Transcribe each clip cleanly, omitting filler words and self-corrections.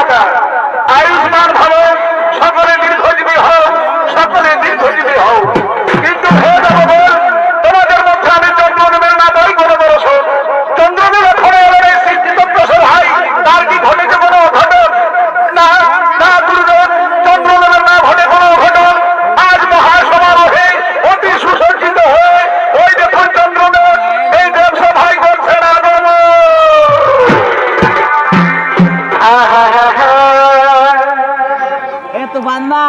মাতা আয়ুষ্মান ভাবে সকলে দীর্ঘজীবী হও, সকলে দীর্ঘজীবী হও। কিন্তু হে দেবগণ, তোমাদের মধ্যে আমি চন্দ্রদেবের না বই কোনো বরস চন্দ্রদেব এখন এবার এই সৃষ্টিতত্ত্ব সভায় তার কি ঘটেছে কোনো অঘটন? না না গুরুদেব, চন্দ্রদেবের না ঘটে কোনো অঘটন। আজ মহাসমারোহে অতি সুসজ্জিত হয়ে ওই দেখুন চন্দ্রদেব এই দেবসভায় করছেন আগমন। এত বান্দা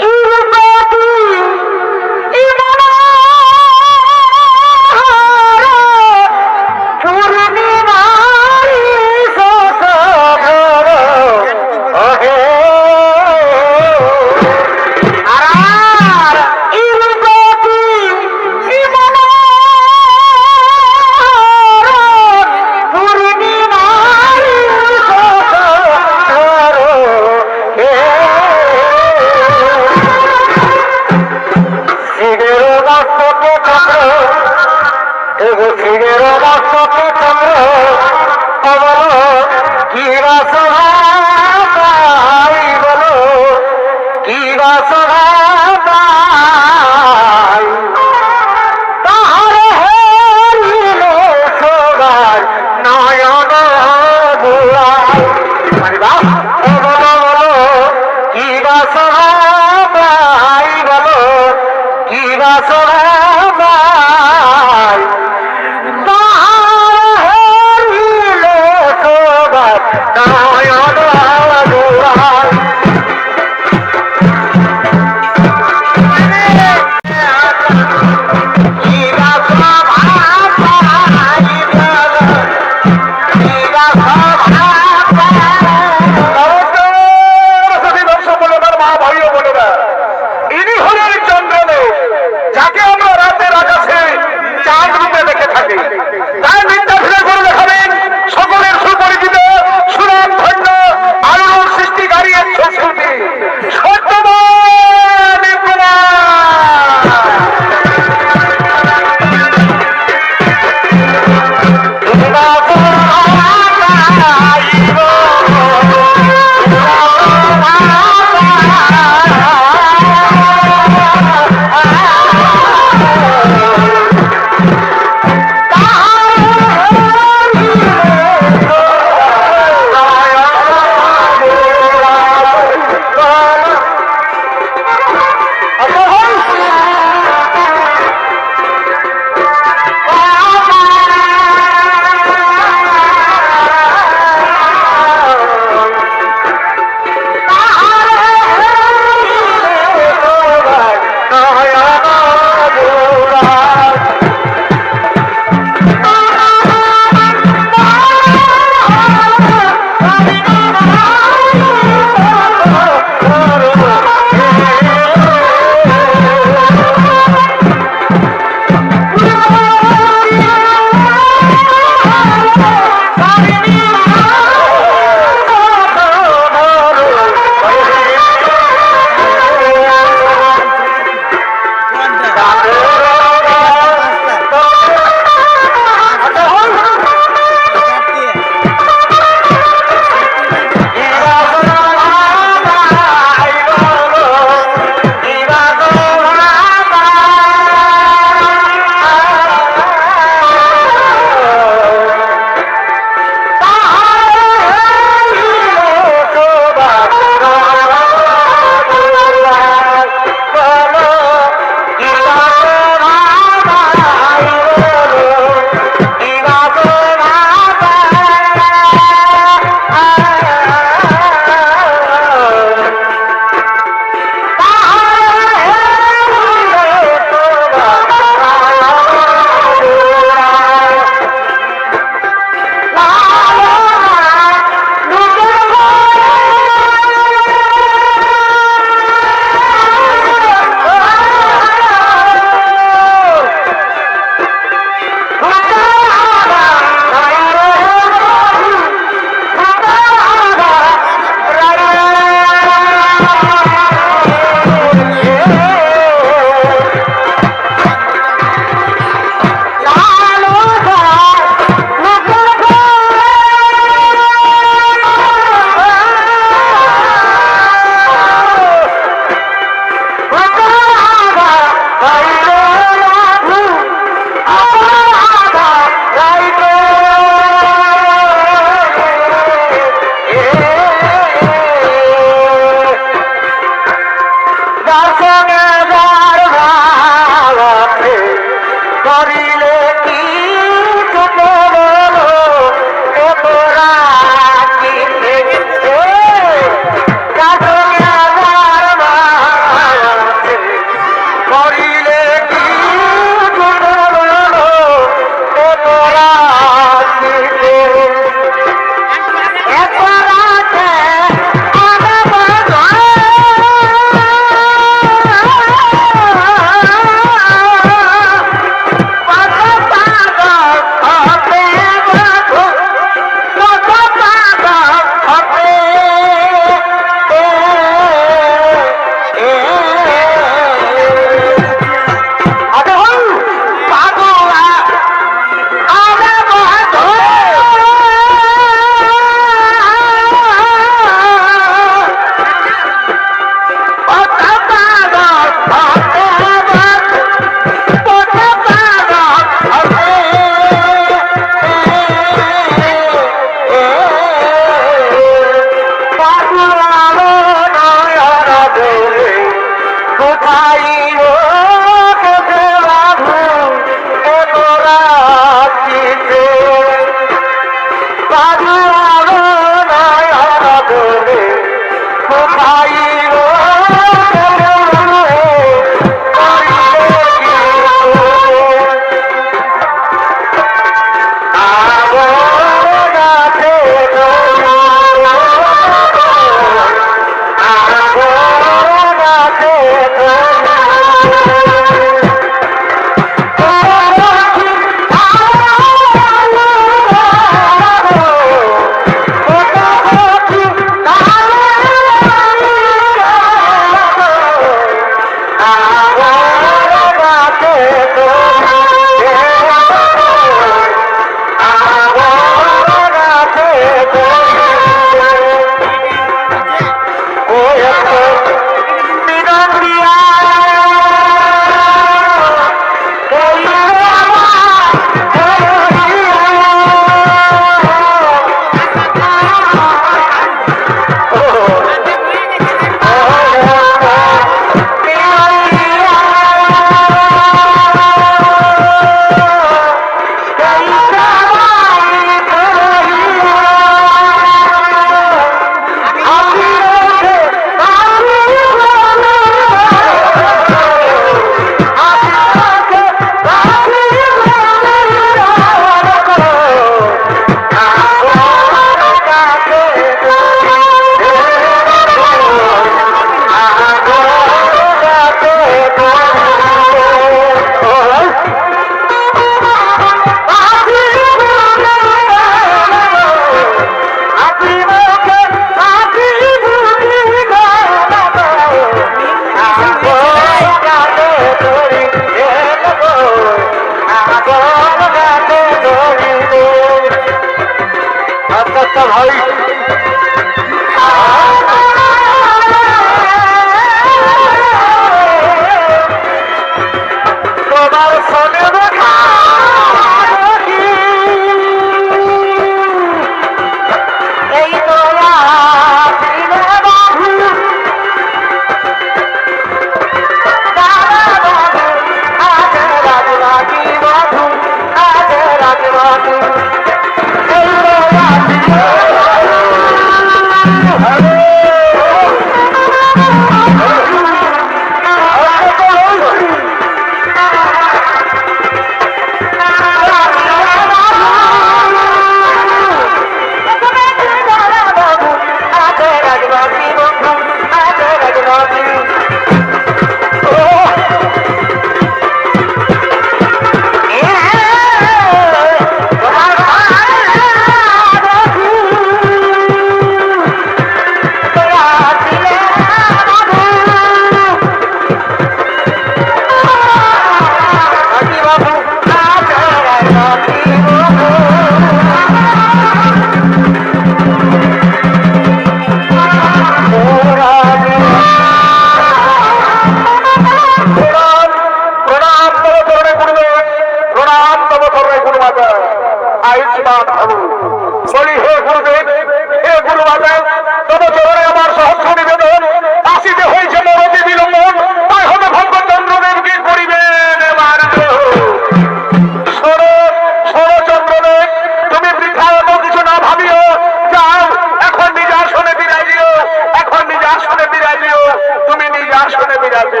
আছে।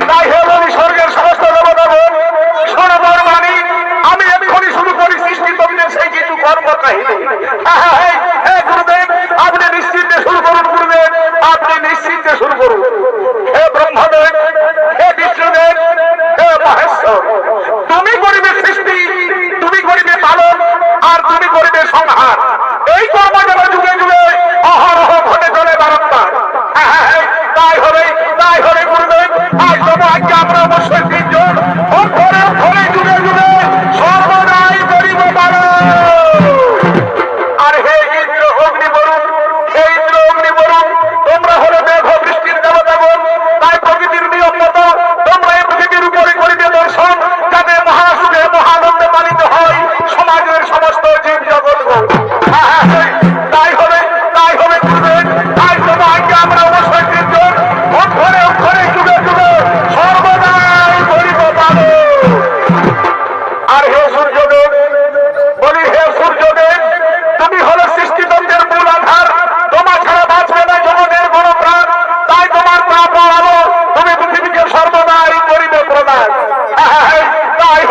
তাই হে বলি স্বর্গের সমস্ত দেবতাগণ, শোনো বর্মানি, আমি এক্ষুনি শুরু করি সৃষ্টি তবিদের সেই কিছু কর্ম কাহিনী। হে গুরুদেব, আপনি নিশ্চিন্তে শুরু করুন। গুরুদেব, আপনি নিশ্চিন্তে শুরু করুন। হে ব্রহ্মদেব, হে বিষ্ণুদেব, হে মহেশ্বর, তুমি করিবে সৃষ্টি, তুমি করিবে পালন, আর তুমি করিবে সংহার। এই কর্ম যেন যুগে যুগে অহরহ ঘটে চলে বারংবার। তাই হবে গুরুদেব, আজ তবু আজকে আমরা অবশ্যই তিনজন অক্ষরে অক্ষরে যুগে যুগে সর্বদাই করিব পালন। আর হে ইন্দ্র অগ্নি বরুণ, হে ইন্দ্র অগ্নি বরুণ, তোমরা হলো মেঘ বৃষ্টির দেবতাগণ। তাই প্রকৃতির নিয়ম মতো তোমরা এই পৃথিবীর উপরে করিবে দর্শন, যাতে মহাসুখে মহানন্দে পালিত হয় সমাজের সমস্ত জীব জগৎ। তাই হবে গুরুদেব, আজ তবু আজকে আমরা অবশ্যই তিনজন অক্ষরে অক্ষরে যুগে যুগে সর্বদাই করিব পালন। আর হে সূর্যদেব, বলি হে সূর্যদেব, তুমি হলো সৃষ্টিতন্ত্রের মূল আধার, তোমার ছাড়া বাঁচবে না জগতের কোনো প্রাণ। তাই তোমার প্রাণ আলো তুমি পৃথিবীকে সর্বদাই করিবে প্রদান। তাই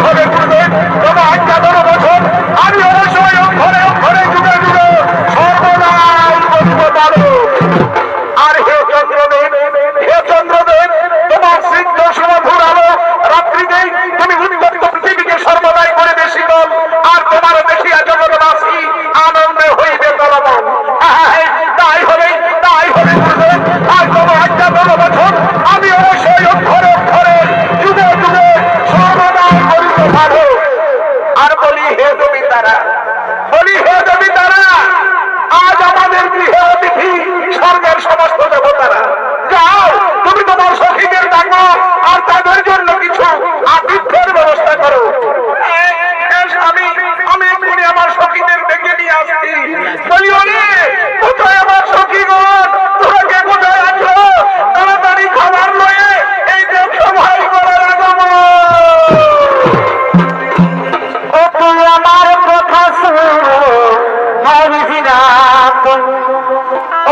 হবে গুরুদেব, তোমার আজ্ঞা ১০ বছর আমি অবশ্যই অক্ষরে অক্ষরে যুগে যুগে সর্বদাই করিব পালন। আর হে চন্দ্রদেব, হে চন্দ্রদেব, তোমার সিদ্ধ সুমধুর আলো রাত্রিতেই তুমি উন্মুক্ত পৃথিবীকে সর্বদাই করিবে শীতল, আর তোমার দেখিয়া জগৎবাসী আনন্দে হইবে তলমন। তাই হবে গুরুদেব, আজ তোমার আজ্ঞা ১০ বছর আমি অবশ্যই অক্ষরে অক্ষরে যুগে যুগে সর্বদাই করিব পালন। আর বলি হে দেবী তারা, আজ আমাদের গৃহে অতিথি স্বর্গের সমস্ত দেবতারা, যাও তুমি তোমার সখীদের ডাকো আর তাদের জন্য কিছু আতিথ্যের ব্যবস্থা করো। আমি এক্ষুনি আমার সখীদের ডেকে নিয়ে আসছি। বলি ওরে, কোথায় আমার সখীগণ, তোরা কে কোথায় আছো? তাড়াতাড়ি খাবার লয়ে এই দেব সভায় করার আগমন। ও তুই আমার কথা শুনো,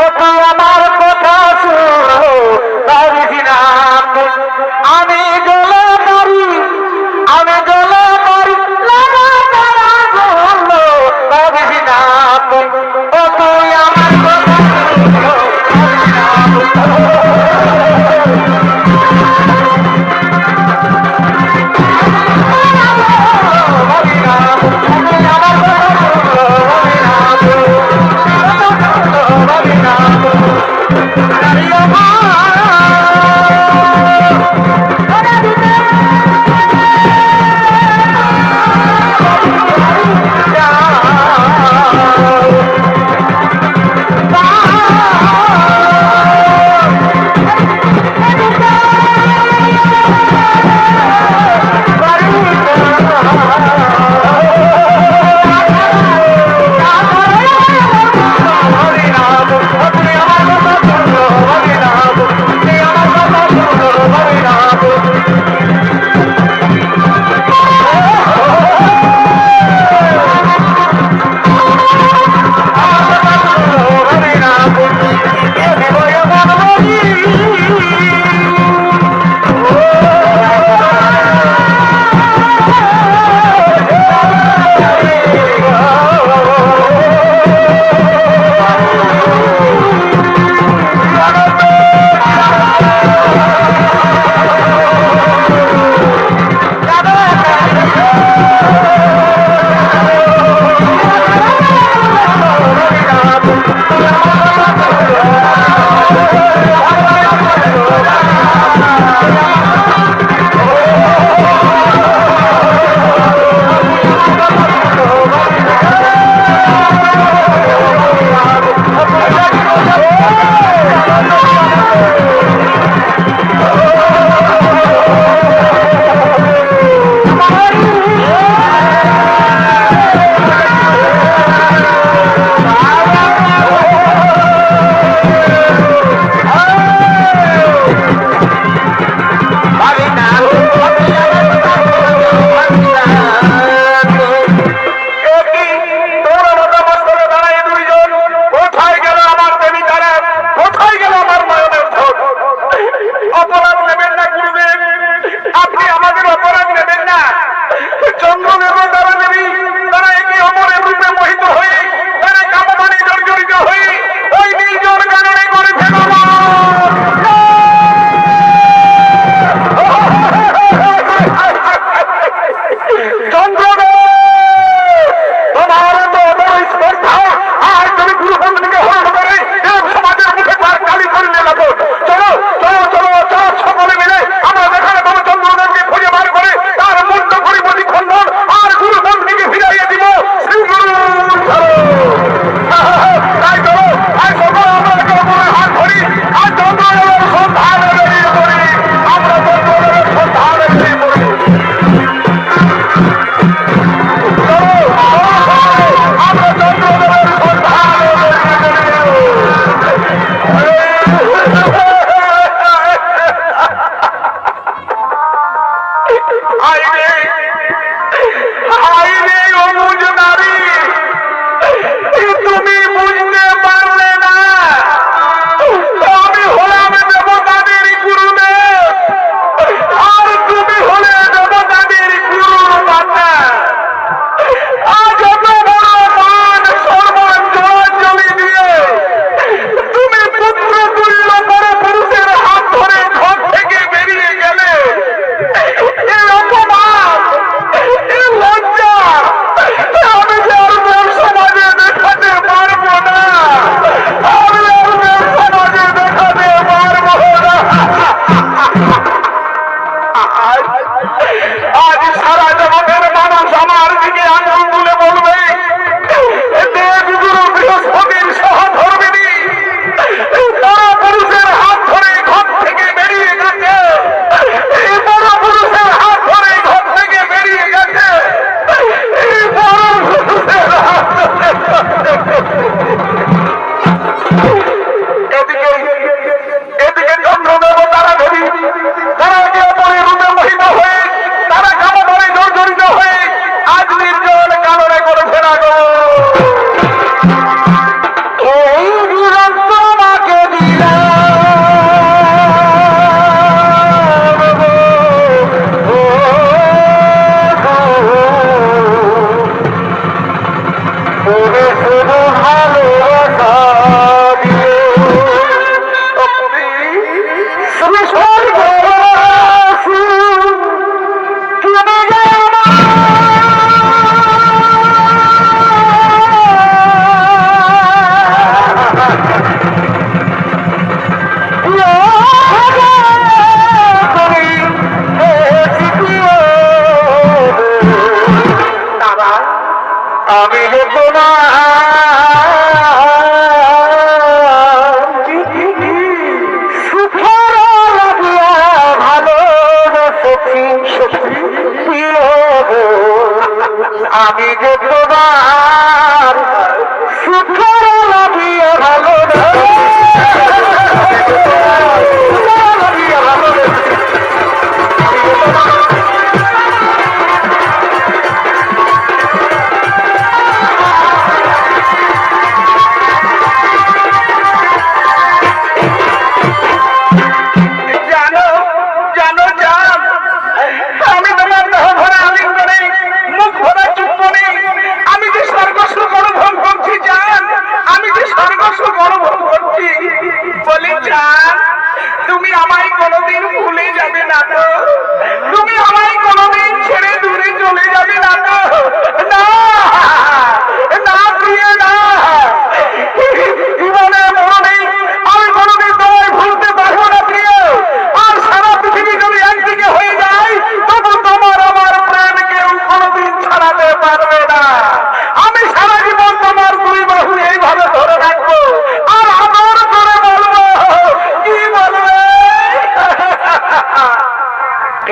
ও তুই আমার কথা শুনো, আমি গলে পারি, আমি গলে পারি, ও তুই আমার কথা শুনো।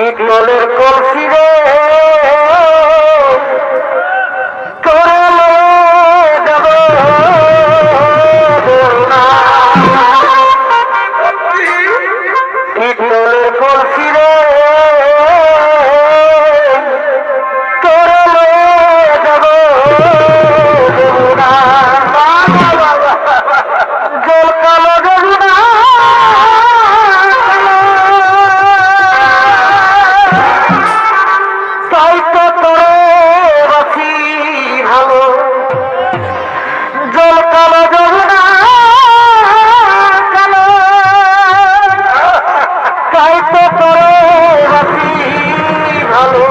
পিতলের কলসি রে করলে যাব না পিতলের কলসি রে করলে যাব না জল কালো যমুনা তাই তো তোরে বাসি ভালো জল কালো যমুনা কালো তাই তো তোরে বাসি ভালো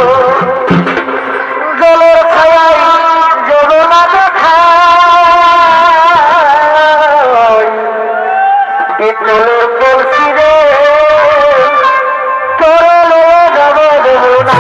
জলের ছায়ায় যমুনা দেখায় পিতলের কলসি রে করলে যাব না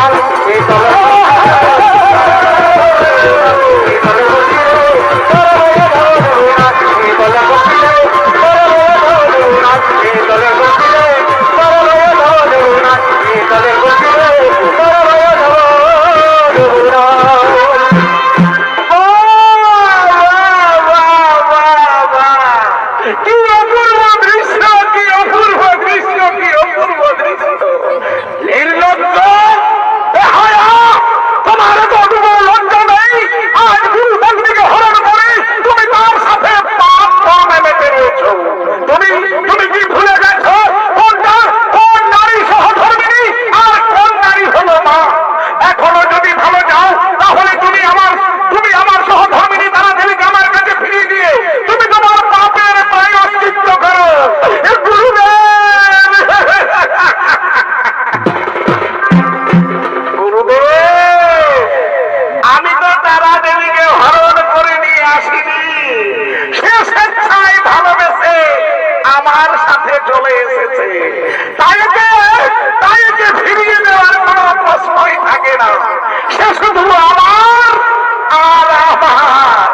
কি অপূর্ব দৃশ্য কি অপূর্ব দৃশ্য কি অপূর্ব দৃশ্য নির্লজ্জ বেহায়া তোমার কতটুকু লজ্জা নেই আজ গুরু বন্ধুকে হরণ করে তুমি তার সাথে পাপ কর্মে মেতে রয়েছ তুমি কি ভুলে গেছ কোন নারী সহধর্মিনী আর কোন নারী হলো মা এখনো যদি ভালো যাও তাহলে তুমি আমার সহধর্মিনী তারা দেবীকে আমার কাছে ফিরিয়ে দিয়ে তুমি তোমার পাপের প্রায়শ্চিত্ত করো গুরুদেব আমি তো তারা দেবীকে হরণ করে নিয়ে আসিনি সে স্বেচ্ছায় ভালোবেসে আমার সাথে চলে এসেছে তাইকে ফিরিয়ে দেওয়ার কোনো প্রশ্নই থাকে না সে শুধু আমার আর আমার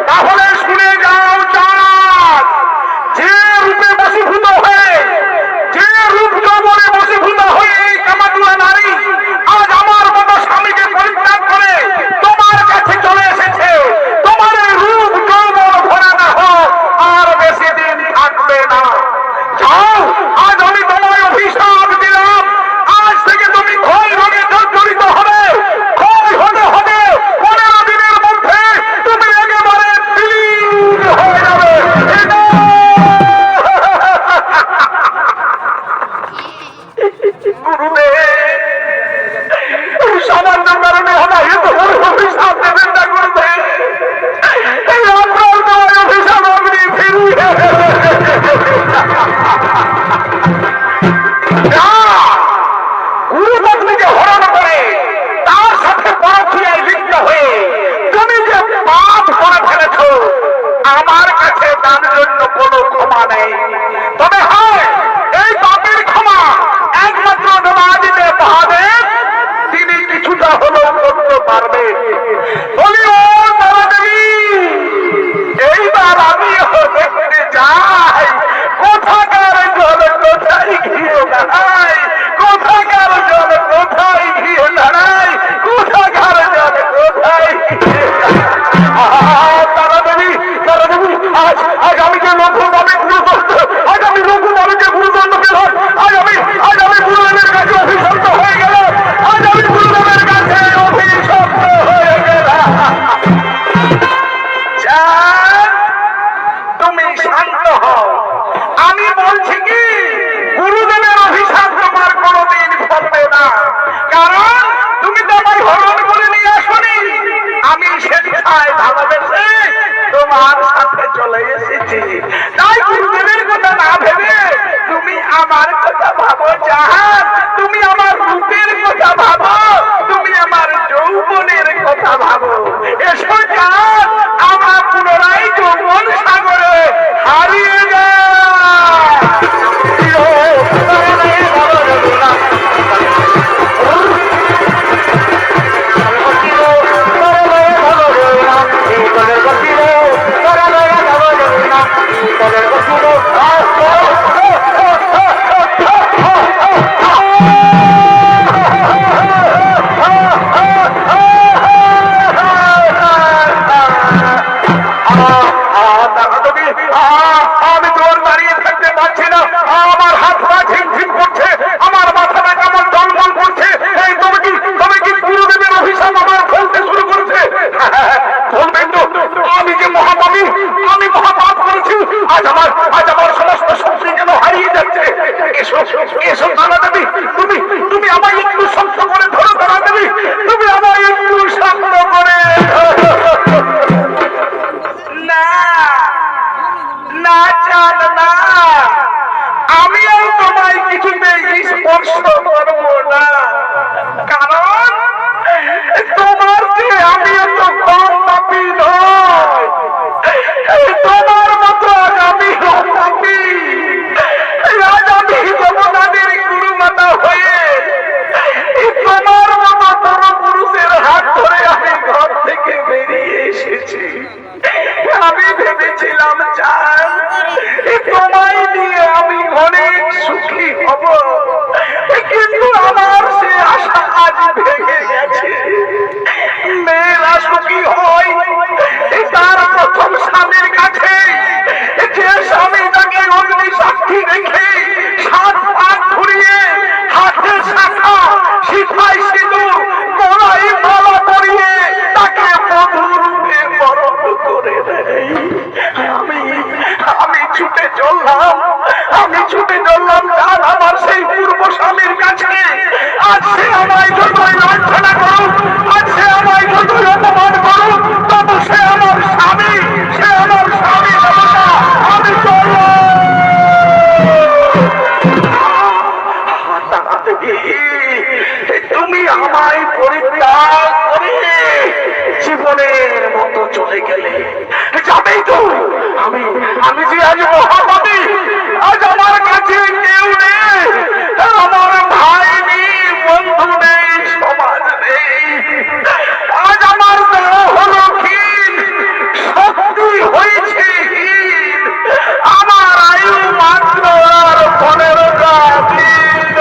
তাহলে শুনে যাও চাঁদ যে রূপে বশীভূত হয়ে যে রূপ যৌবনে বশীভূত হয়ে এই কামাতুয়া নারী আজ আমার মতো স্বামীকে পরিত্যাগ করে তোমার কাছে চলে এসেছে তোমার এই রূপ যৌবন ভরা না হোক আর বেশি দিন থাকবে না যাও আজ আমি তোমায় অভিশাপ দিলাম আজ থেকে তুমি ক্ষয় রোগে জর্জরিত হবে ক্ষয় হতে হবে 15 দিনের মধ্যে তুমি একেবারে বিলীন হয়ে যাবে গুরুদেব সামান্য কারণে হঠাৎ তোমার অভিশাপ দেবেন না গুরুদেব এই আপনার তোমার অভিশাপ আপনি ফিরিয়ে গুরু পত্নীকে হরণ করে তার সাথে পরকীয়ায় লিপ্ত হয়ে তুমি যে পাপ করে ফেলেছ আমার কাছে তার জন্য কোনো ক্ষমা নেই তবে হয় এই পাপের ক্ষমা একমাত্র নবাজিতে মহাদেব তিনি কিছুটা হলেও করতে পারবেন বলি ও তারা দেবী এইবার আমি দেখতে যাই কোথাকার জল কোথায় গিয়ে দাঁড়াই কোথাকার জল কোথায় গিয়ে দাঁড়াই কোথাকার জল কোথায় তারা দেবী আজ আমি যে লঘুভাবে গুরুদণ্ড আজ আমি লঘুভাবে যে গুরুদণ্ড পেলাম আজ আমি গুরুদেবের কাছে অভিশপ্ত হয়ে গেল আজ আমি গুরুদেবের কাছে অভিশপ্ত হয়ে গেলাম তুমি শান্ত হও আমি বলছি কি গুরুদেবের অভিশাপ তোমার কোনোদিন ফলবে না কারণ তুমি তো আমায় হরণ করে নিয়ে আসনি আমি স্বেচ্ছায় ভালোবেসে তোমার সাথে চলে এসেছি তাই গুরুদেবের কথা না ভেবে তুমি আমার কথা ভাবো জাহান তুমি আমার রূপের কথা ভাবো তুমি আমার যৌবনের কথা ভাবো এসো জান আমরা পুনরায় যৌবন সাগরে হারিয়ে যায় স্পর্শ করব না, কারণ তোমার যে আমি তো কম পাপী নয়, তোমার মতো আজ আমি পাপী। আজ আমি দেবতাদের গুরুমাতা হয়ে তোমার মতো বড় পুরুষের হাত ধরে আমি ঘর থেকে বেরিয়ে এসেছি। আমি ভেবেছিলাম চাঁদ তোমায় নিয়ে আমি অনেক সুখী হব, কিন্তু আমার সে আশা আজ ভেঙে গেছে। মেয়েরা সুখী হয় তার প্রথম স্বামীর কাছে, যে স্বামী তাকে অগ্নি সাক্ষী রেখে 7 পাক ঘুরিয়ে হাতে শাখা সিপাই সিঁদুর গলায় মালা পরিয়ে তাকে বধূরূপে বরণ করে দেয়। আমি ছুটে চললাম, চাঁদ আমার সেই পূর্ব স্বামীর কাছে। আজ সে আমায় যতই লাঞ্ছনা করুক, আজ সে আমায় যতই অপমান করুক, তবু সে আমার স্বামী, সে আমার স্বামী দেবতা। আমি তুমি আমায় পরিত্যাগ করে জীবনের মতো চলে গেলে, যাবেই তো। আমি যে আজ মহাপাপী, আজ আমার কাছে কেউ নেই, আমার ভাই নেই, বন্ধু নেই, সমাজ নেই। আজ আমার দেহ হলো ক্ষীণ, শক্তি হয়েছে হীন, আমার আয়ু মাত্র আর 15টা দিন।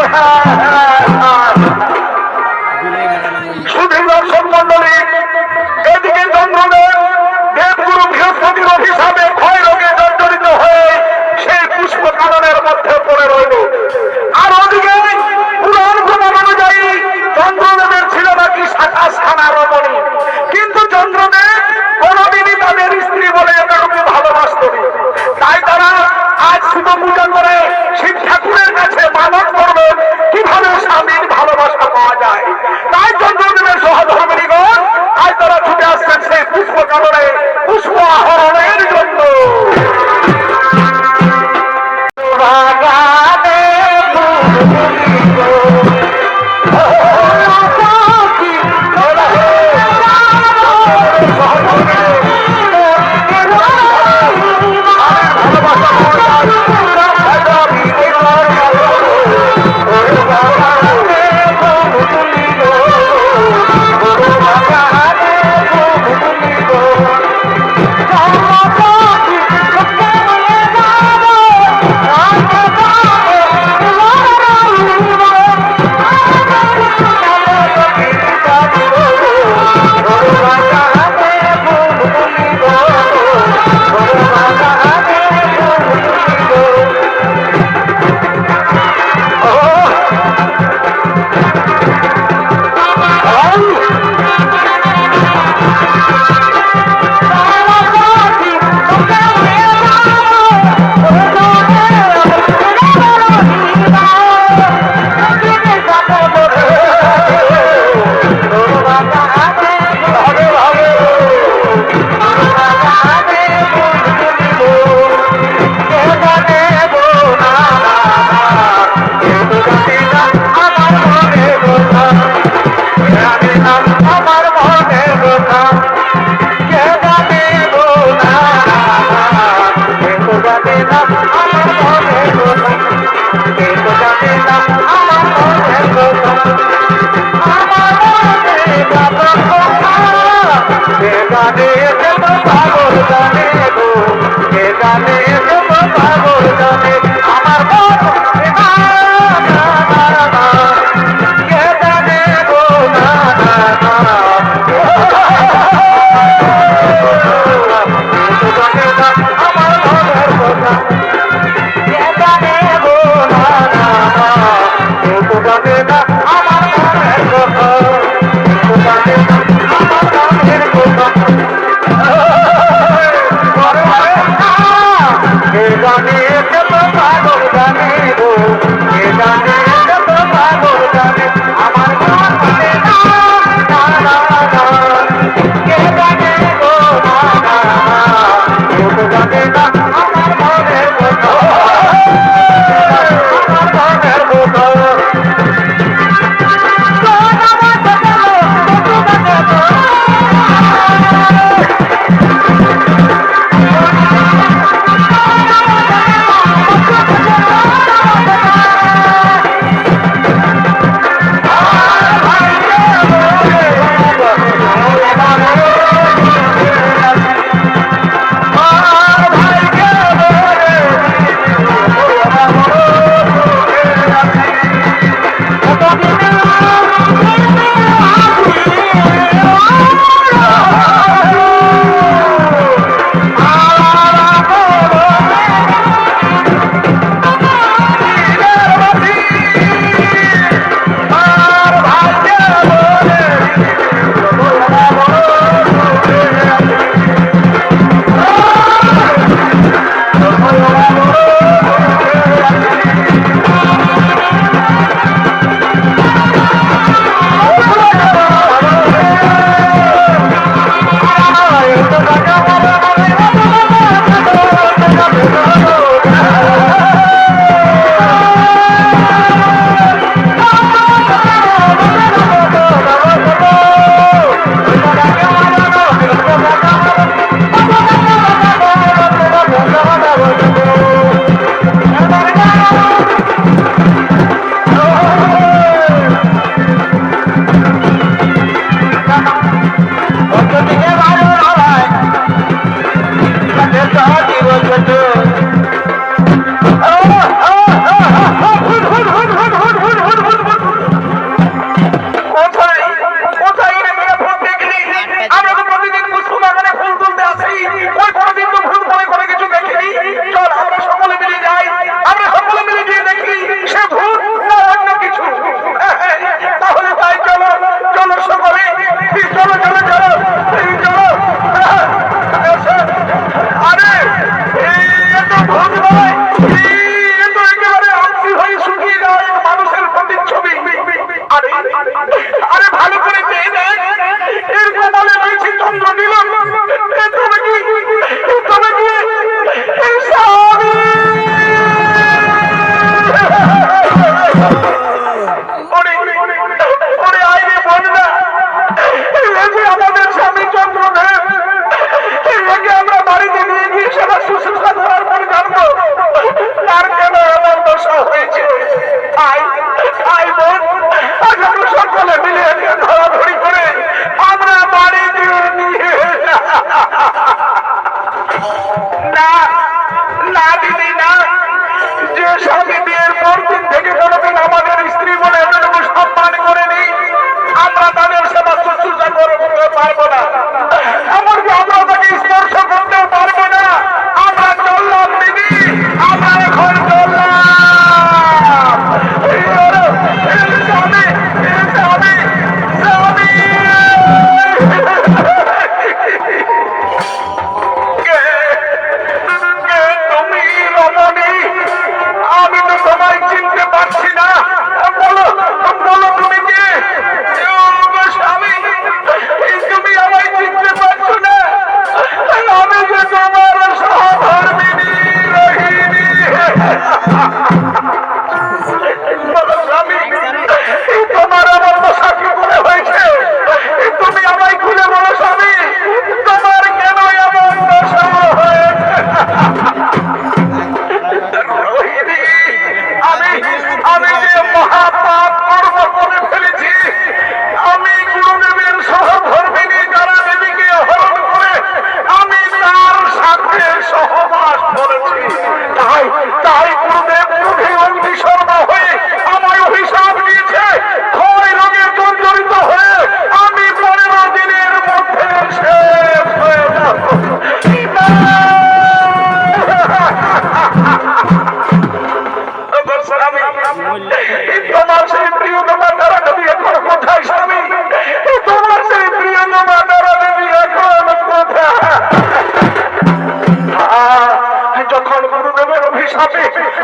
শুধু দর্শক মন্ডলী, এদিকে চন্দ্রদেব দেবগুরু বৃহস্পতির অভিশাপে ক্ষয় রোগে জর্জরিত হয়ে সেই পুষ্প কাননের মধ্যে পড়ে রইল। আর ওদিকে পুরাণ প্রমাণ অনুযায়ী চন্দ্রদেবের ছিল নাকি 27খানা রমণী, কিন্তু চন্দ্রদেব কোনদিনই তাদের স্ত্রী বলে এতটুকু ভালোবাসতেন। তাই তারা আজ শিব পূজা করে শিব ঠাকুরের কাছে মানত করবে কিভাবে স্বামীর ভালোবাসা পাওয়া যায়। তাই চন্দ্রদেবের সহধর্মিণীগণ আজ তারা ছুটে আসছেন সেই পুষ্প কাননে পুষ্প আহরণের জন্য।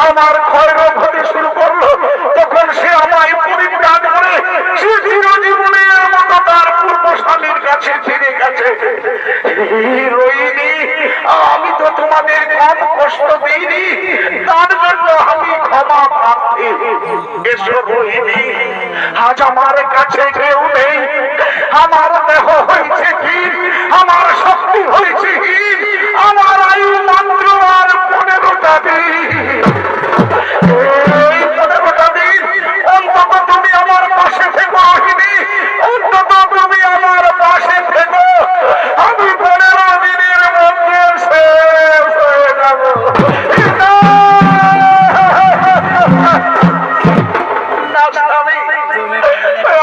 আমার ক্ষয় হতে শুরু করলো, তখন সে আমায় পরিত্যাগ করে সে চিরজীবনের মতো তার পূর্বস্বামীর কাছে ফিরে গেছে। রোহিণী, আমি তো তোমাদের কম কষ্ট দিইনি, তার জন্য আমি ক্ষমা প্রার্থী। এসো রোহিণী, আজ আমার কাছে কেউ নেই, আমার দেহ হয়েছে হীন, আমার শক্তি হয়েছে হীন, আমার আয়ু মাত্র আর 15টা দিন। এই 15টা দিন অন্তত তুমি আমার পাশে থেকো রোহিণী, অন্তত তুমি আমার পাশে থেকো। আমি 15 দিনের মধ্যে শেষ হয়ে যাব।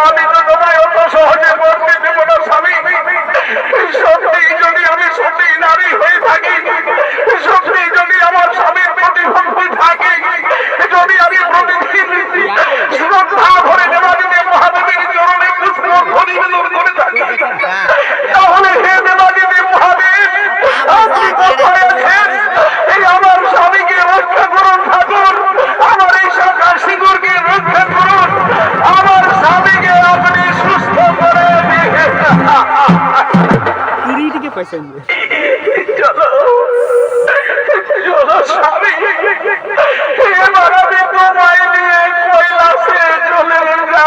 আমি তো তোমায় অত সহজে করতে দেব না স্বামী। সত্যি যদি আমি সত্যি নারী হয়ে থাকি, সত্যি যদি আমার স্বামীর প্রতি ভক্তি থাকে, যদি আমি প্রতিদিন শ্রদ্ধা ভরে দেবাদেবী মহাদেবের চরণে পুষ্প নিবেদন করে থাকি, তাহলে হে দেবাদেবী মহাদেব, আপনি কোথায় আছেন? এই আমার স্বামীকে রক্ষা করুন ঠাকুর, আমার এই শাখা সিঁদুরকে রক্ষা করুন, আমার স্বামীকে আপনি সুস্থ করে দিয়ে। চলো চলো স্বামী, এবার আমি তোমায় নিয়ে কৈলাসে চলে যা।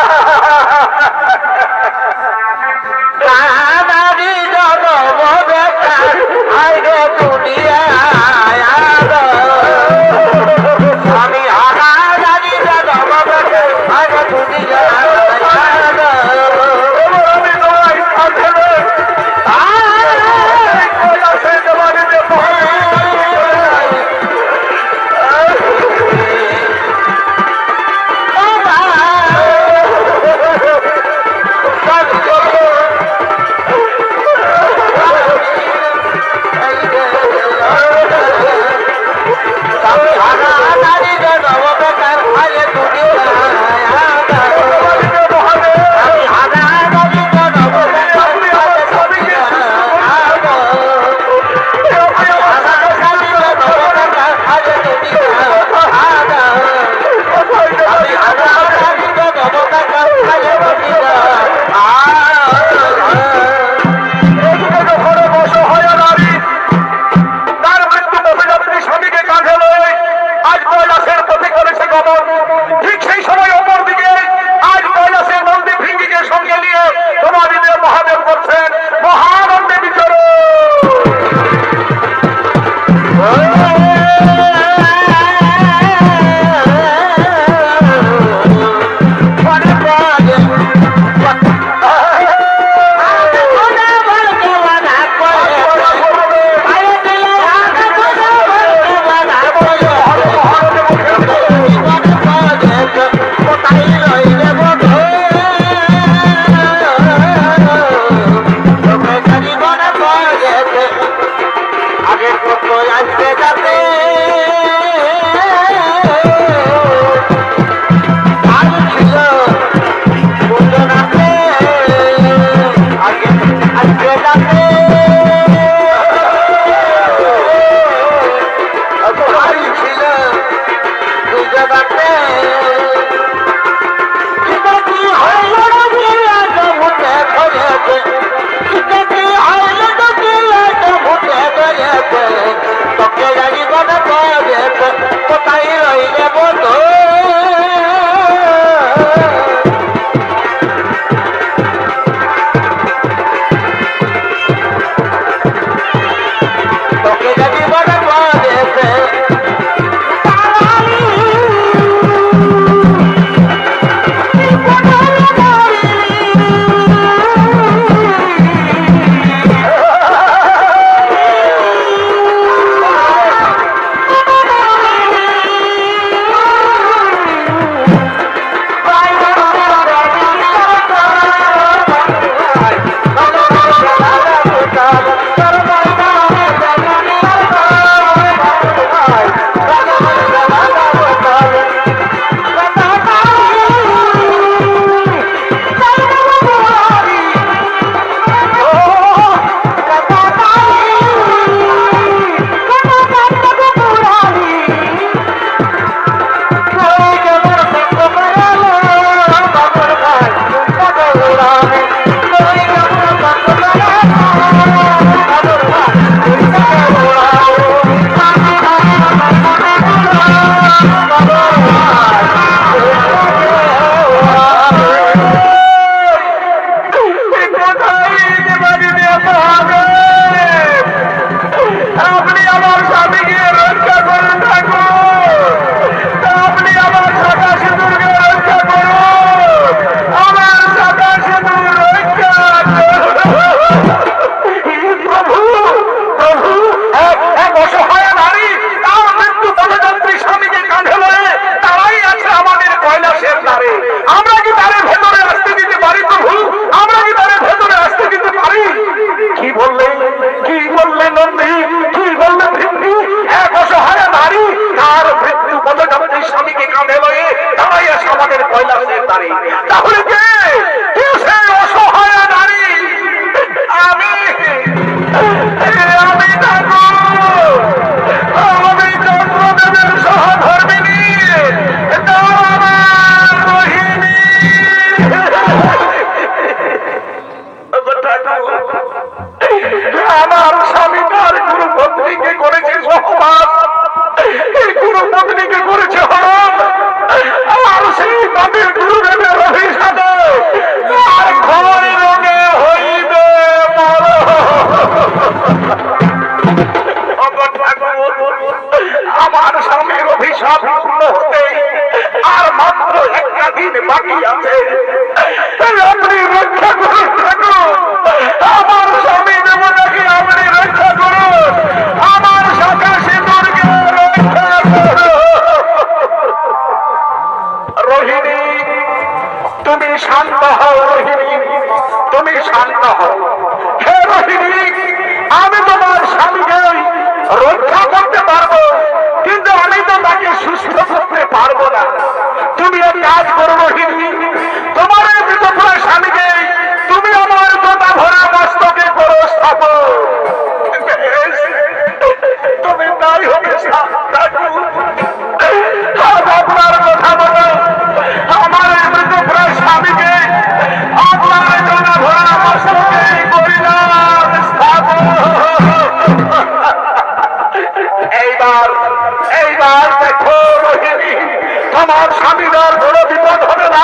তোমার স্বামীদের কোনো বিপদ হবে না।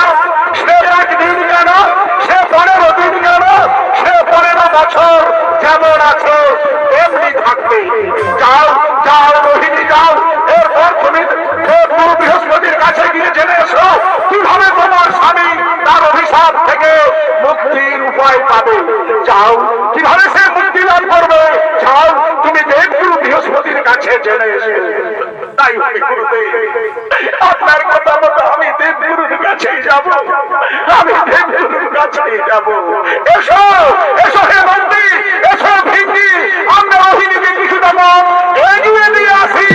সে একদিন কেন, সে 15 দিন কেন, সে 15 বছর যেমন আছে এমনি থাকবে। যাও যাও রোহিণী যাও, এরপর তুমি গুরু বৃহস্পতির কাছে গিয়ে জেনে এসো কিভাবে তোমার স্বামী তার অভিশাপ থেকে মুক্তির উপায় পাবে। যাও, কিভাবে সে মুক্তি লাভ করবে, যাও তুমি দেবগুরু বৃহস্পতির কাছে জেনে এসো। তাই হবে গুরুদেব, আপনার কথা মতো আমি দেবগুরুর কাছেই যাব, আমি দেবগুরুর কাছেই যাব। এসো এসো হে মন্ত্রী, এসো ভিকি, আমরা রোহিণীকে কিছুটা পথ এগিয়ে দিয়ে আসি।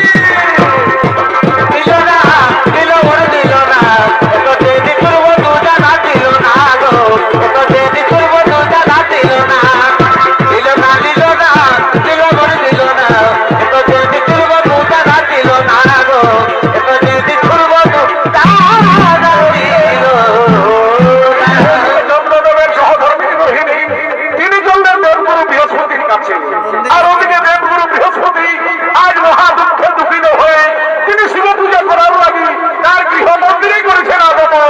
আর ওদিকে দেবগুরু বৃহস্পতি আজ মহা দুঃখে দুঃখিত হয়ে তিনি শিব পূজা করার লাগি তার গৃহ মন্দিরে করেছেন আগমন।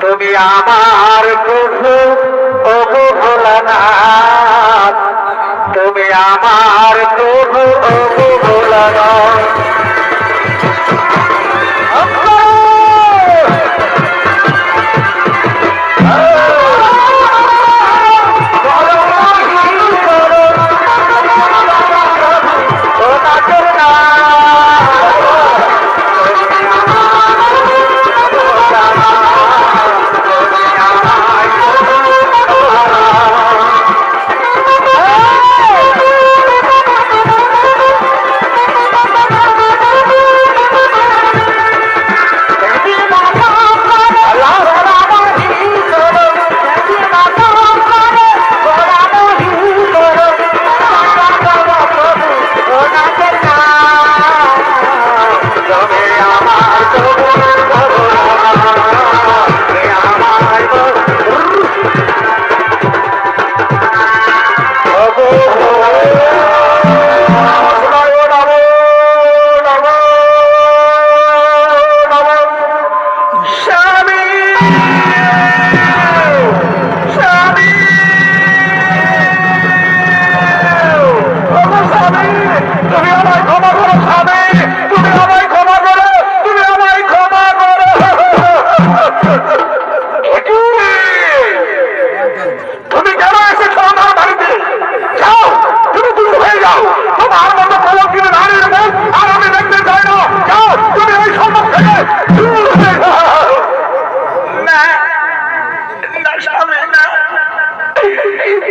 তুমি আমার প্রভু ওগো ভোলানাথ, তুমি আমার প্রভু ওগো ভোলানাথ।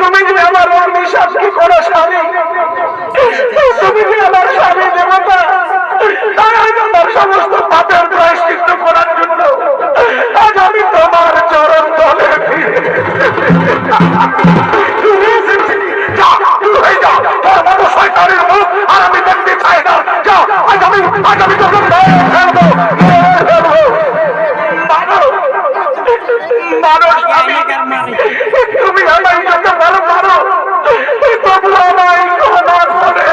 তুমি যে আমার বিশ্বাস কি করো স্বামী, তুমি যে আমার স্বামী দেবতা, তাই আমি আমার সমস্ত পাপের প্রায়শ্চিত্ত করার জন্য আজ আমি তোমার চরণ তলে শয়তানের মুখ আর আমি দেখতে চাই না। যা, আজ আমি তোকে ফেলবো ফেলবো। মানুষ তুমি আমায় যত ভালো পারো তবু আমায় ক্ষমা করে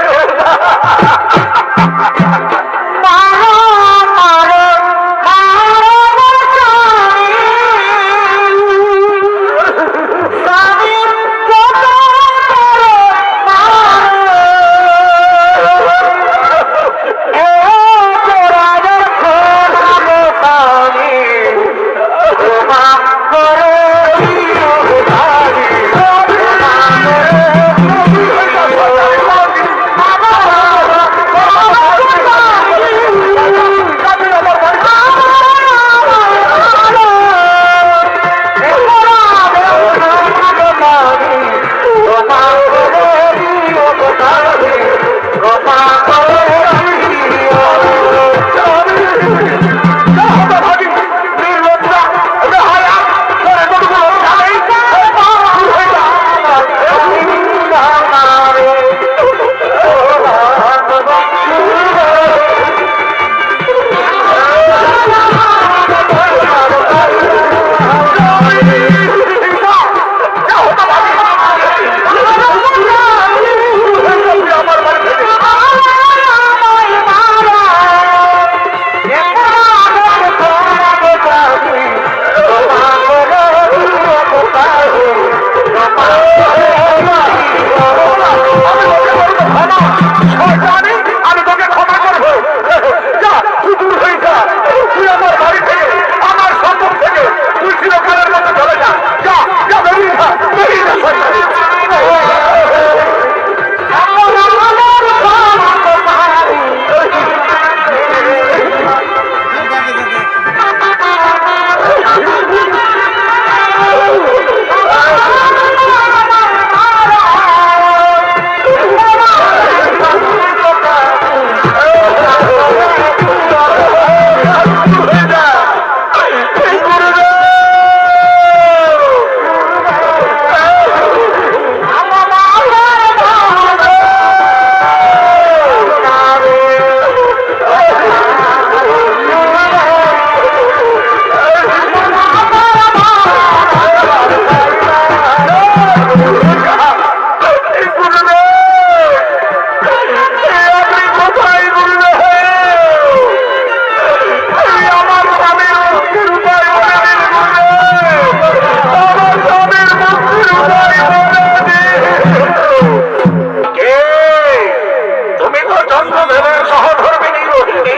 চন্দ্রদেবের সহধর্মিনী রোহিণী,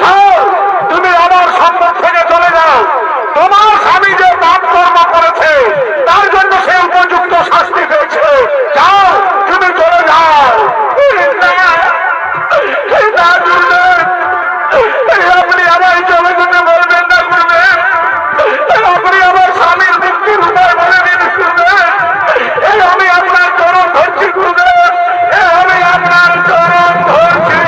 যাও, তুমি আমার সম্মুখ থেকে চলে যাও। তোমার স্বামী যে পাপ কর্ম করেছে তার জন্য সে উপযুক্ত শাস্তি পেয়েছে। যাও, তুমি চলে যাও। আপনি আমায় চলে যেতে বলবেন না করবেন, আপনি আমার স্বামীর মুক্তির উপায় বলে দিন করবেন। আমি আপনার চরণ ধরছি করবেন, আমি আপনার চরণ ধরছি।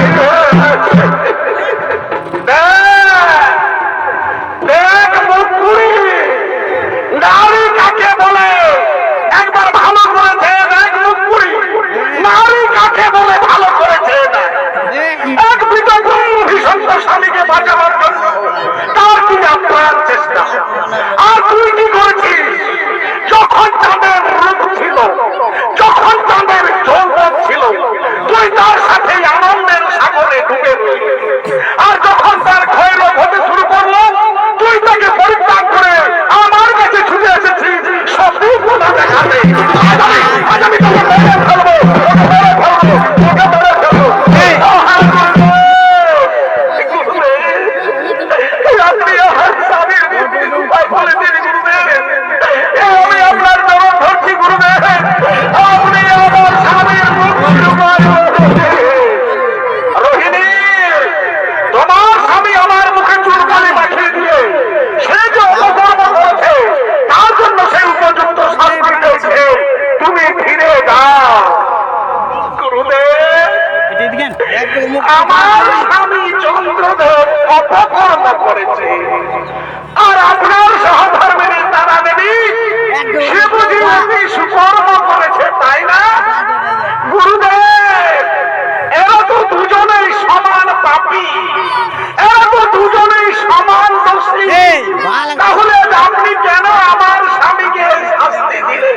দেখ মুখপুরি, নারী কাকে বলে একবার ভালো করেছে। দেখ মুখপুরি, নারী কাকে বলে ভালো করেছে। এক বিধবা অভিশপ্ত স্বামীকে বাঁচাবার জন্য তার কি আপনার চেষ্টা, আর তুই কি করেছিস? যখন তাদের রূপ ছিল, যখন তাদের যৌবন ছিল, তুই তার সাথে আনন্দের সাগরে ডুবে রইলি। আর যখন তার ক্ষয়রোগ হতে শুরু করলো, তুই তাকে পরিত্যাগ করে আমার কাছে ছুটে এসেছিস সফলতা দেখাতে। আজ আমি তোকে মেরে ফেলবো, তোকে মেরে ফেলবো, তোকে মেরে ফেলবো। আপনি আমার স্বামীর মুক্তির উপায় বলে দিন গুরুদেব। আমি আপনার চরণ ধরছি গুরুদেব, আপনি আমার স্বামীর মুক্তির উপায় বলে দিন। রোহিণী, তোমার স্বামী আমার মুখে চুলকালি মাখিয়ে দিয়ে সে যে অপকর্ম করেছে তার জন্য সে উপযুক্ত শাস্তি পেয়েছে। তুমি ফিরে যাও গুরুদেব। আমার স্বামী চন্দ্রদেব অপকর্ম করেছে, আর আপনার সহধর্মিনী তারা দেবী সে বুঝি অতি সুকর্ম করেছে, তাই না গুরুদেব? এরা তো দুজনেই সমান পাপী, এরা তো দুজনেই সমান দোষী। তাহলে আপনি কেন আমার স্বামীকে শাস্তি দিলেন,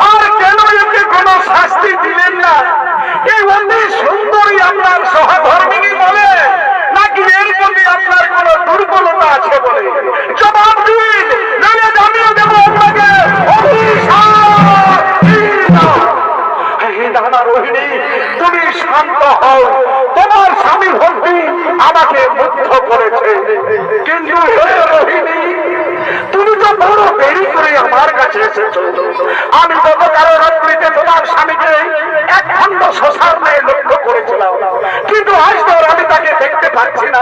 আর কেন একে কোনো শাস্তি দিলেন না? এই অতি সুন্দরী আপনার সহধর্মিনী বলে, নাকি এর প্রতি আপনার কোনো দুর্বলতা আছে বলে? জবাব দিন, নইলে জানিয়ে দেবো আপনাকে দাদা। রোহিণী, তুমি শান্ত হও। তোমার স্বামী ভক্তি আমাকে মুগ্ধ করেছে, কিন্তু হে রোহিণী, তুমি তো বড় দেরি করে আমার কাছে এসেছো। আমি গতকাল রাত্রিতে তোমার স্বামীকে এক খণ্ড শ্মশান নিয়ে লক্ষ্য করেছিলাম, কিন্তু আজ তো আমি তাকে দেখতে পাচ্ছি না।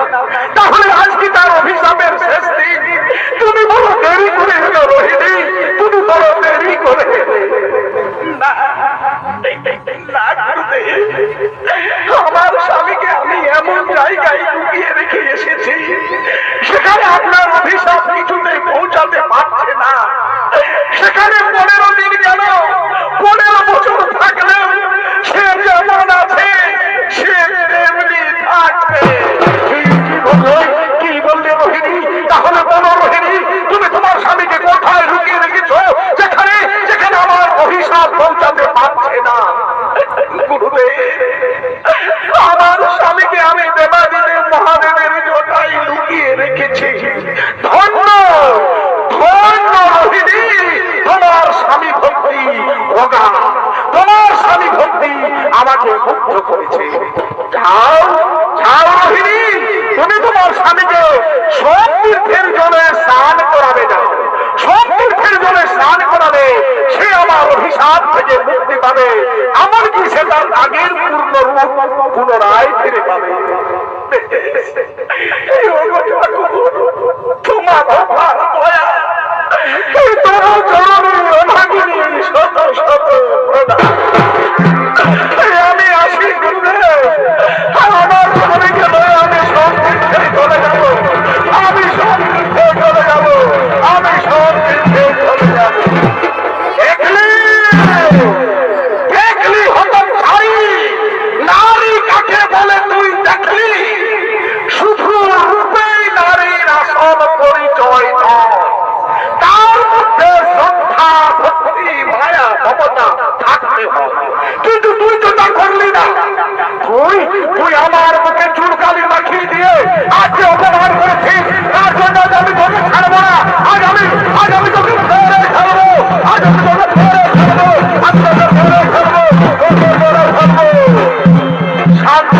তাহলে আজ কি তার অভিশাপের শেষ দিন? তুমি বড় দেরি করে এলো রোহিণী, তুমি বড় দেরি করে আমার স্বামীকে আমি এমন জায়গায় লুকিয়ে রেখে এসেছি সেখানে আপনার অভিশাপ কিছুতেই পৌঁছাতে পারছে না। সেখানে 15 দিন গেল, 15 বছর থাকলেও সে যেমন আছে সে তেমনি থাকবে। কি বললে রোহিণী? তাহলে বলো রোহিণী, তুমি তোমার স্বামীকে কোথায় লুকিয়ে রেখেছো যেখানে যেখানে আমার অভিশাপ পৌঁছাতে পারছে না? গুরুদেব, আমার স্বামীকে আমি দেবাদেবের মহাদেবের জটায় লুকিয়ে রেখেছি। ধন্য ধন্য রোহিণী, তোমার স্বামী ভক্তি ভোগা, তোমার স্বামী ভক্তি আমাকে মুগ্ধ করেছে। যাও যাও রোহিণী, তুমি তোমার স্বামীকে সব তীর্থের জলে স্নান করাবে। যাও, সব তীর্থের জলে স্নান করাবে, সে আমার অভিশাপ থেকে মুক্তি পাবে, এমনকি সে তার আগের পূর্ণ রূপ পুনরায় ফিরে পাবে। তোমার দয়া, তোমার চরণে অভাগিনী শত শত প্রণাম। আমি আসি গুরুদেব, আমার স্বামীকে লয়ে আমি সব তীর্থে চলে যাব, আমি সব তীর্থে চলে যাব, আমি সব তীর্থে চলে যাব। দেখলি দেখলি হতচ্ছাড়ি, নারী কাকে বলে তুই দেখলি? শুধু রূপেই নারীর আসল পরিচয় নয়, তার মধ্যে শ্রদ্ধা, ভক্তি, মায়া, মমতা থাকতে হয়। কিন্তু তুই তো তা করলি না। তুই আমার মুখে চুলকালি মাখিয়ে দিয়ে আজকে অপমান করেছিস, তার জন্য আমি তোকে ছাড়বো না। আজ আমি তোকে ফেরে ছাড়বো, আজ আমি তোকে ফেরে ছাড়বো, আজ তোকে ফেরে ছাড়বো, তোকে ফেরে ছাড়বো। শান্ত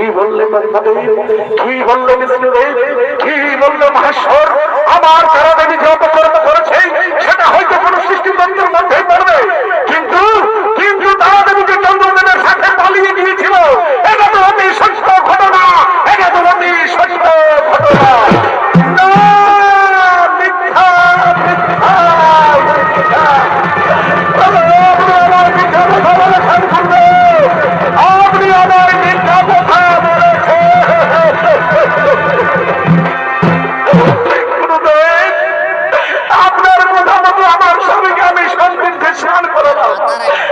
কি বললে কি বললে বিষ্ণুদেব, কি বললে মহেশ্বর? আমার তারা দেবী যে অপকর্ম করেছে সেটা হয়তো কোন সৃষ্টিতন্ত্রের মধ্যেই পড়বে, কিন্তু কিন্তু তারা দেবী যে চন্দ্রদেবের সাথে পালিয়ে গিয়েছিল এটা তো অতি সত্য ঘটনা, এটা তো অতি সত্য ঘটনা।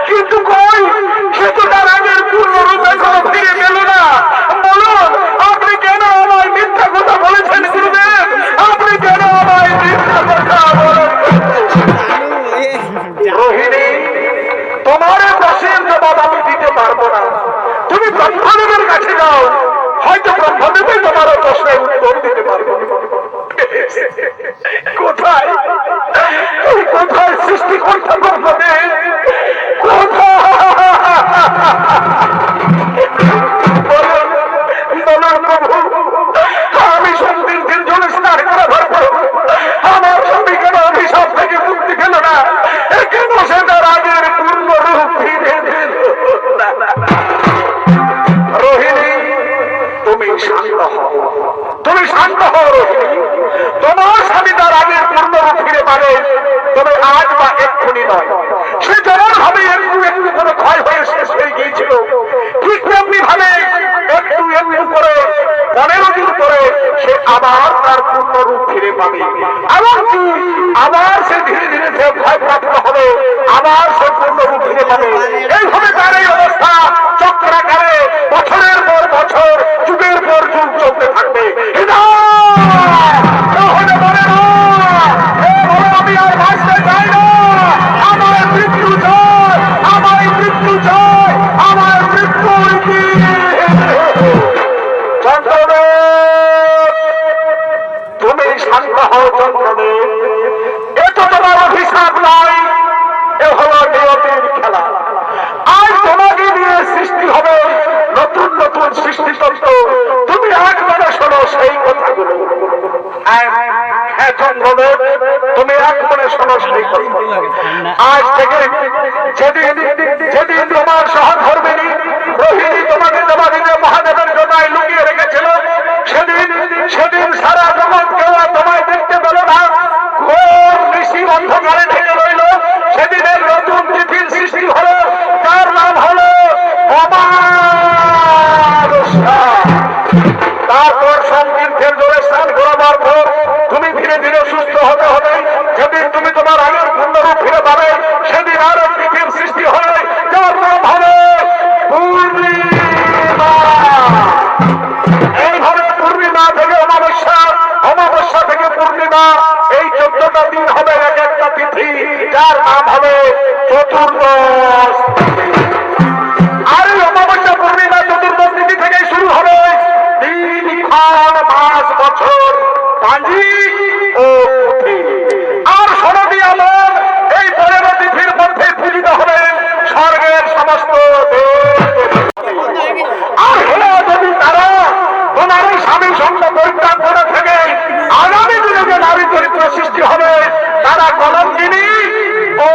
কিন্তু কই সে তো তার আগের পূর্ণ রূপে কোনো ফিরে গেল না। বলুন আপনি কেন আমায় মিথ্যা কথা বলেছেন গুরুদেব? আপনি কেন আমায় মিথ্যা কথা বলেছেন? রোহিণী, তোমার প্রশ্নের জবাব আমি দিতে পারবো না। তুমি ব্রহ্মদেবের কাছে যাও, হয়তো ব্রহ্মদেবই তোমার প্রশ্নের উত্তর দিতে পারবো। কোথায় কোথায় সৃষ্টিকর্তা ব্রহ্মদেব? আমি সন্দিগ্ধের জন্য স্নান করা ধরবো, আমার স্বামী কেন অভিশাপ থেকে মুক্তি পেল না? কেন সে তার আগের পূর্ণ রূপ ফিরে দিল? রোহিণী, তুমি শান্ত হও, তুমি শান্ত হও রোহিণী। তোমার স্বামী তার আগের পূর্ণ রূপ ফিরে পাবে, তবে আজ বা এক্ষুনি নয়। সে যেমন ভাবে একটু একটু করে ক্ষয় হয়ে শেষ হয়ে গিয়েছিল, ঠিক তেমনি ভাবে একটু একটু করে 15 দিন পরে সে আবার তার পূর্ণ রূপ ফিরে পাবে। এমনকি আবার সে ধীরে ধীরে সে ভয়প্রাপ্ত হবে, আবার সে পূর্ণ রূপ ফিরে পাবে। এইভাবে তার এই অবস্থা চক্রাকারে বছরের পর বছর, যুগের পর যুগ চলতে থাকবে। আমি আর বাঁচতে চাই না, আমার মৃত্যু চাই, আমার মৃত্যু চাই, আমার মৃত্যু। চন্দ্রদেব, তুমি শান্ত হও চন্দ্রদেব, এ তো তোমার অভিশাপ নয়, এ হলো নিয়তির খেলা। আজ তোমাকে নিয়ে সৃষ্টি হবে নতুন নতুন সৃষ্টিতন্ত্র। তুমি একবারে শোনো সেই কথাগুলো। হ্যাঁ চন্দ্রদেব, তুমি একবারে শোনো সেই কথা। আজ থেকে যেদিন যেদিন তোমার সহধর্মিণী রোহিণী তোমাকে দেবাদিদেব মহাদেবের জন্যই লুকিয়ে রেখেছিল, সেদিন সেদিন সারা জগৎ কেউ তোমায় দেখতে পেল না, ঘোর ঋষি অন্ধকারে ঢেকে রইল। সেদিনের নতুন তিথির সৃষ্টি হলো, তার নাম হলো অমাবস্যা। তারপর সংতীর্থের জলে স্নান করাবার পর তুমি ধীরে ধীরে সুস্থ হতে হবে। যেদিন তুমি তোমার আগের পূর্ণরূপ ফিরে পাবে, সেদিন আরো তিথির সৃষ্টি হবে, যার নাম হবে পূর্ণিমা। এইভাবে পূর্ণিমা থেকে অমাবস্যা, অমাবস্যা থেকে পূর্ণিমা, এই 14টা দিন হবে এক একটা তিথি, যার নাম হবে চতুর্দশ। আর এই অমাবস্যা পূর্ণিমা চতুর্দশ তিথি থেকে শুরু হবে দিনক্ষণ, মাস, বছর, পাঁজি ও পুঁথি। আর ষোলটি আমল এই 15 তিথির মধ্যে পূজিত হবে স্বর্গের সমস্ত আর হলো যদি তারা তোমার এই স্বামী সঙ্গ পরিত্যাগ করে থেকে আগামী দিনে যে নারী চরিত্র সৃষ্টি হবে, তারা কলঙ্কিনী ও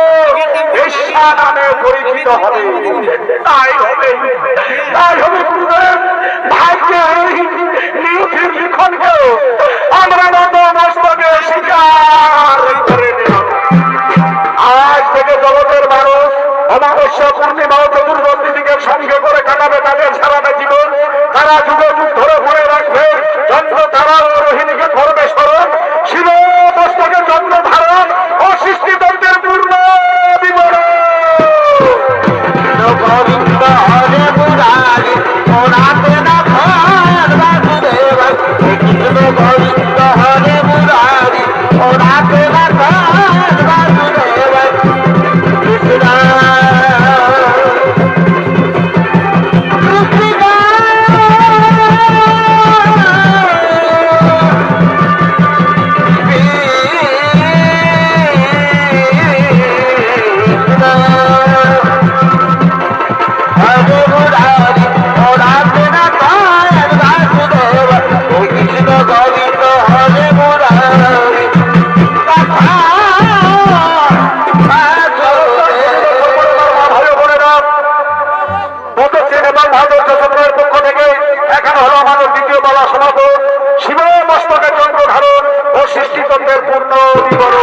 বেশ্যা নামে পরিচিত হবে। তাই হবে গুরুদেব, ভাগ্যের নিয়তির লিখনকেও আমরা নতমস্তকে স্বীকার করে নিলাম। আজ থেকে জগতের মানুষ অমাবস্যা, পূর্ণিমা ও চতুর্দশ তিথিকে সঙ্গে করে কাটাবে তাদের সারাটা জীবন। তারা যুগ যুগ ধরে মনে রাখবে চন্দ্র তারা ও রোহিণীকে করবে স্মরণ, শিব মস্তকে চন্দ্র ধারণ ও সৃষ্টিতন্ত্রের পূর্ণ বিবরণ। গোবিন্দ হরে মুরারি ওরাতে না ভার বাসুদেব, কৃষ্ণ গোবিন্দ হরে মুরারি ওরাতে না ভার Basudeb, Krishna Hare Murari, Murari na আদর্শ সত্রের পক্ষ থেকে এখন হলো আমাদের দ্বিতীয় পালা সমাপন। শিব মস্তকে চন্দ্র ধারণ ও সৃষ্টিতত্ত্বের পূর্ণ বিবরণ।